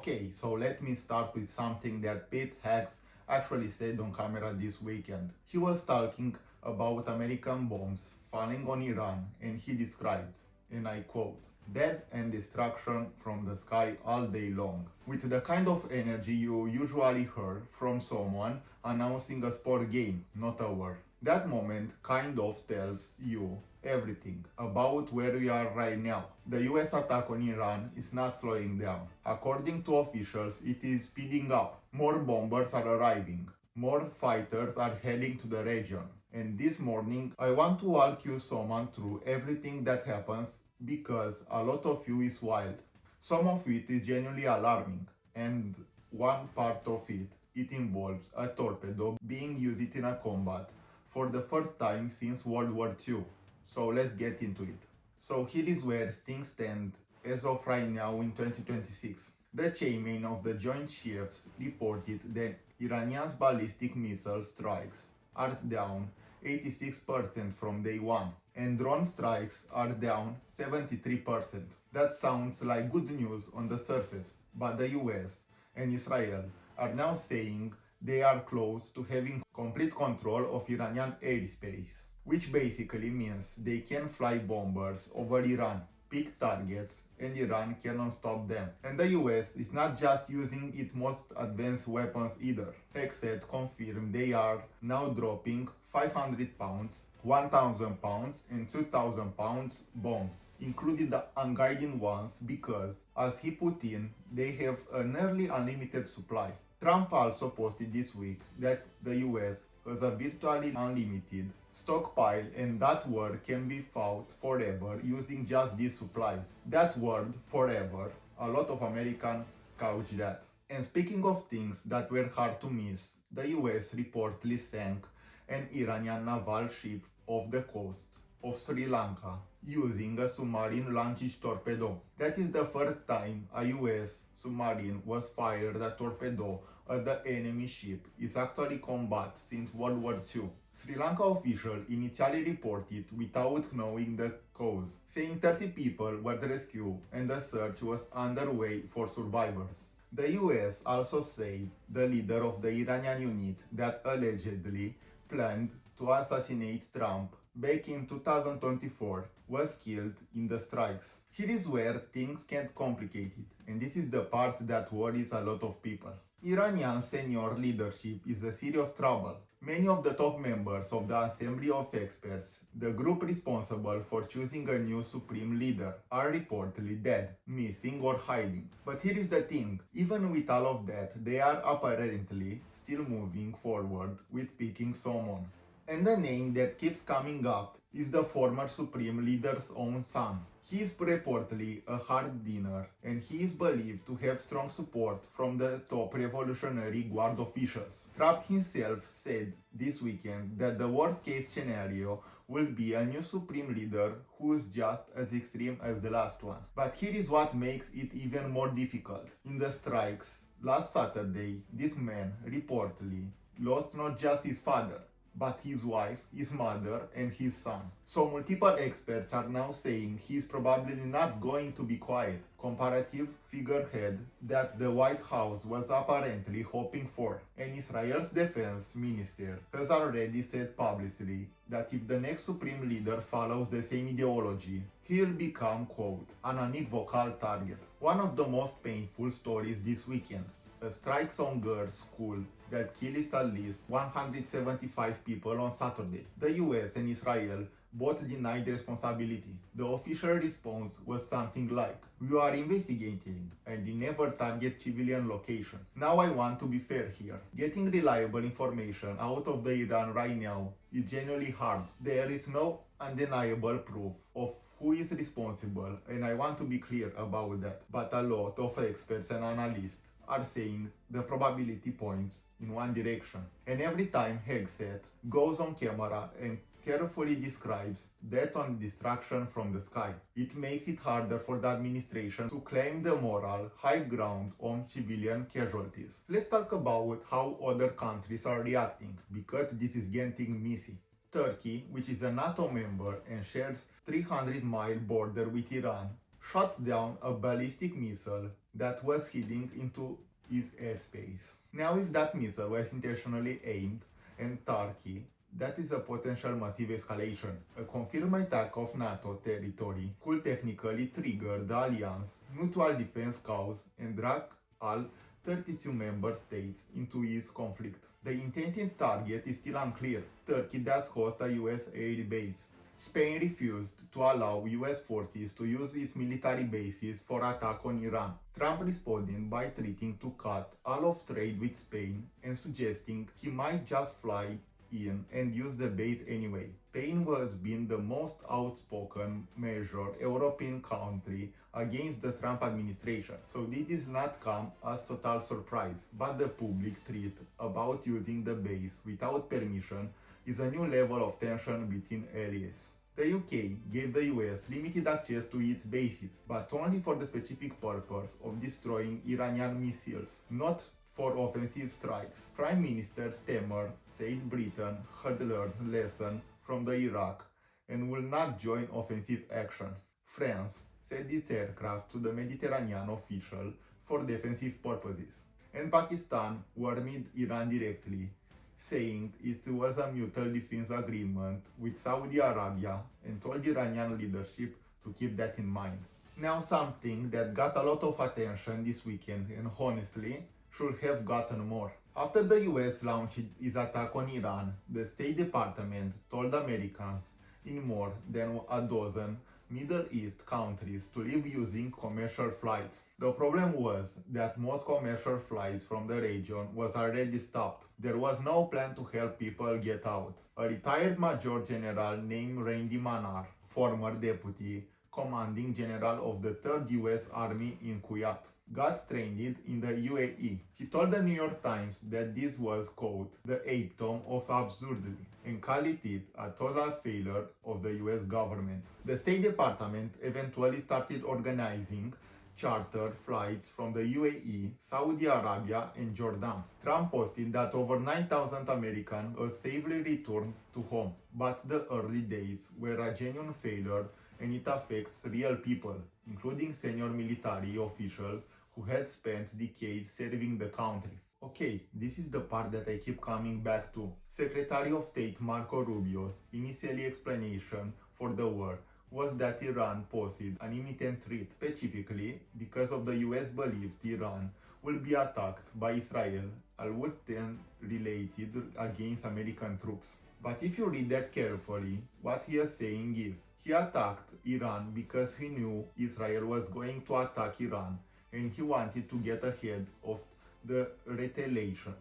Okay, so let me start with something that Pete Hacks actually said on camera this weekend. He was talking about American bombs falling on Iran and he described, and I quote, death and destruction from the sky all day long, with the kind of energy you usually hear from someone announcing a sport game, not a war. That moment kind of tells you everything about where we are right now. The US attack on Iran is not slowing down. According to officials, it is speeding up. More bombers are arriving. More fighters are heading to the region. And this morning, I want to walk you someone through everything that happens because a lot of you is wild. Some of it is genuinely alarming, and one part of it involves a torpedo being used in a combat for the first time since World War II. So let's get into it. So here is where things stand as of right now in 2026. The chairman of the Joint Chiefs reported that Iranian's ballistic missile strikes are down 86% from day one, and drone strikes are down 73%. That sounds like good news on the surface, but the US and Israel are now saying they are close to having complete control of Iranian airspace, which basically means they can fly bombers over Iran, pick targets, and Iran cannot stop them. And the US is not just using its most advanced weapons either. Except confirmed they are now dropping 500 pounds, 1000 pounds, and 2000 pounds bombs, including the unguided ones, because, as he put in, they have a nearly unlimited supply. Trump also posted this week that the US has a virtually unlimited stockpile and that war can be fought forever using just these supplies. That word, forever, a lot of Americans couch that. And speaking of things that were hard to miss, the US reportedly sank an Iranian naval ship off the coast of Sri Lanka using a submarine launched torpedo. That is the first time a US submarine was fired a torpedo at the enemy ship is actually combat since World War II. Sri Lanka officials initially reported without knowing the cause, saying 30 people were rescued and the search was underway for survivors. The US also said the leader of the Iranian unit that allegedly planned to assassinate Trump back in 2024 was killed in the strikes. Here is where things get complicated, and this is the part that worries a lot of people. Iranian senior leadership is a serious trouble. Many of the top members of the Assembly of Experts, the group responsible for choosing a new supreme leader, are reportedly dead, missing, or hiding. But here is the thing, even with all of that, they are apparently still moving forward with picking someone. And the name that keeps coming up is the former Supreme Leader's own son. He is reportedly a hard dinner, and he is believed to have strong support from the top Revolutionary Guard officials. Trump himself said this weekend that the worst case scenario will be a new supreme leader who is just as extreme as the last one. But here is what makes it even more difficult. In the strikes last Saturday, this man reportedly lost not just his father, but his wife, his mother, and his son. So multiple experts are now saying he's probably not going to be quiet, comparative figurehead that the White House was apparently hoping for. And Israel's defense minister has already said publicly that if the next supreme leader follows the same ideology, he'll become, quote, an unequivocal target. One of the most painful stories this weekend, a strikes on girls' school that killed at least 175 people on Saturday. The US and Israel both denied responsibility. The official response was something like, "We are investigating and we never target civilian location." Now I want to be fair here. Getting reliable information out of the Iran right now is genuinely hard. There is no undeniable proof of who is responsible, and I want to be clear about that. But a lot of experts and analysts are saying the probability points in one direction. And every time Hegseth goes on camera and carefully describes death and destruction from the sky, it makes it harder for the administration to claim the moral high ground on civilian casualties. Let's talk about how other countries are reacting, because this is getting messy. Turkey, which is a NATO member and shares 300-mile border with Iran, shot down a ballistic missile that was heading into its airspace. Now, if that missile was intentionally aimed at Turkey, that is a potential massive escalation. A confirmed attack of NATO territory could technically trigger the alliance mutual defense cause and drag all 32 member states into its conflict. The intended target is still unclear. Turkey does host a US air base. Spain refused to allow US forces to use its military bases for attack on Iran. Trump responded by threatening to cut all of trade with Spain and suggesting he might just fly in and use the base anyway. Spain was being the most outspoken major European country against the Trump administration, so this did not come as total surprise, but the public threat about using the base without permission is a new level of tension between allies. The UK gave the US limited access to its bases, but only for the specific purpose of destroying Iranian missiles, not for offensive strikes. Prime Minister Stemmer said Britain had learned lesson from the Iraq and will not join offensive action. France sent its aircraft to the Mediterranean official for defensive purposes. And Pakistan warned Iran directly, saying it was a mutual defense agreement with Saudi Arabia and told Iranian leadership to keep that in mind. Now, something that got a lot of attention this weekend and honestly should have gotten more. After the US launched its attack on Iran, the State Department told Americans in more than a dozen Middle East countries to leave using commercial flights. The problem was that most commercial flights from the region was already stopped. There was no plan to help people get out. A retired Major General named Randy Manar, former deputy commanding general of the 3rd US Army in Kuwait, got stranded in the UAE. He told the New York Times that this was, quote, the epitome of absurdity, and called it a total failure of the US government. The State Department eventually started organizing chartered flights from the UAE, Saudi Arabia, and Jordan. Trump posted that over 9,000 Americans have safely returned to home, but the early days were a genuine failure and it affects real people, including senior military officials who had spent decades serving the country. Okay, this is the part that I keep coming back to. Secretary of State Marco Rubio's initial explanation for the war was that Iran posed an imminent threat, specifically because of the US believed Iran will be attacked by Israel and would then related against American troops. But if you read that carefully, what he is saying is, he attacked Iran because he knew Israel was going to attack Iran and he wanted to get ahead of the retaliation,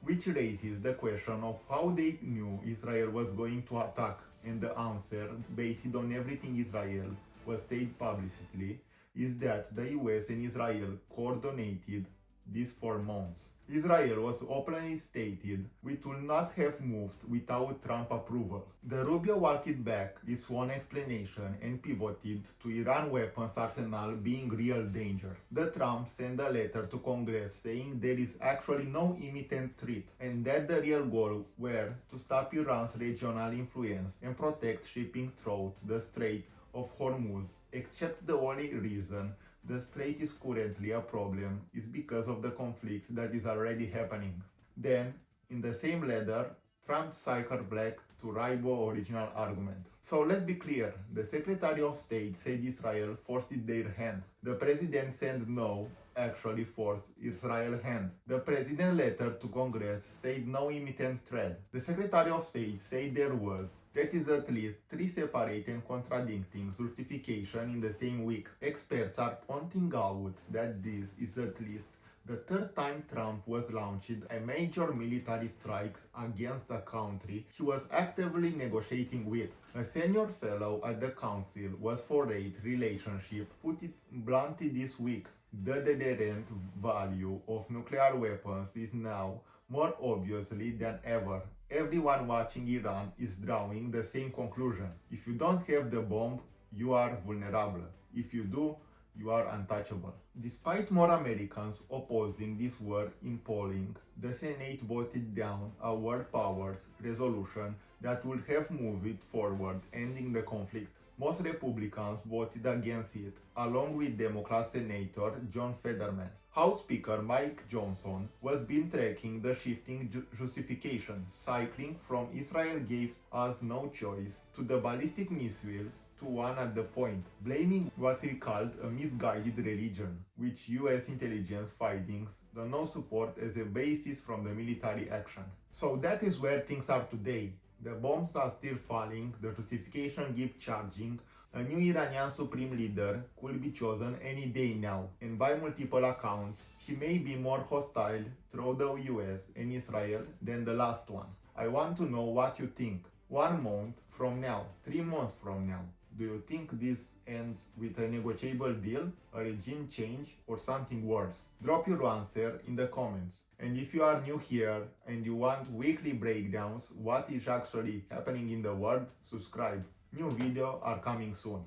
which raises the question of how they knew Israel was going to attack, and the answer, based on everything Israel was said publicly, is that the US and Israel coordinated this for months. Israel was openly stated we would not have moved without Trump approval. The Rubio walked back his one explanation and pivoted to Iran weapons arsenal being real danger. The Trump sent a letter to Congress saying there is actually no imminent threat and that the real goal were to stop Iran's regional influence and protect shipping through the Strait of Hormuz, except the only reason the strait is currently a problem is because of the conflict that is already happening. Then, in the same letter, Trump cycled back to Raibo's original argument. So let's be clear, the Secretary of State said Israel forced their hand. The President said no, actually forced Israel's hand. The President letter to Congress said no imminent threat. The Secretary of State said there was. That is at least 3 separate and contradicting justifications in the same week. Experts are pointing out that this is at least the 3rd time Trump was launched a major military strike against a country he was actively negotiating with. A senior fellow at the council was foreign relationship put it bluntly this week. The deterrent value of nuclear weapons is now more obviously than ever. Everyone watching Iran is drawing the same conclusion. If you don't have the bomb, you are vulnerable. If you do, you are untouchable. Despite more Americans opposing this war in polling, the Senate voted down a world powers resolution that would have moved it forward, ending the conflict. Most Republicans voted against it, along with Democrat Senator John Fetterman. House Speaker Mike Johnson was been tracking the shifting justification, cycling from Israel gave us no choice to the ballistic missiles to one at the point, blaming what he called a misguided religion, which US intelligence findings do not support as a basis from the military action. So that is where things are today. The bombs are still falling, the justification keeps charging, a new Iranian supreme leader could be chosen any day now, and by multiple accounts, he may be more hostile toward the US and Israel than the last one. I want to know what you think. 1 month from now, 3 months from now, do you think this ends with a negotiable deal, a regime change, or something worse? Drop your answer in the comments. And if you are new here and you want weekly breakdowns what is actually happening in the world, subscribe. New videos are coming soon.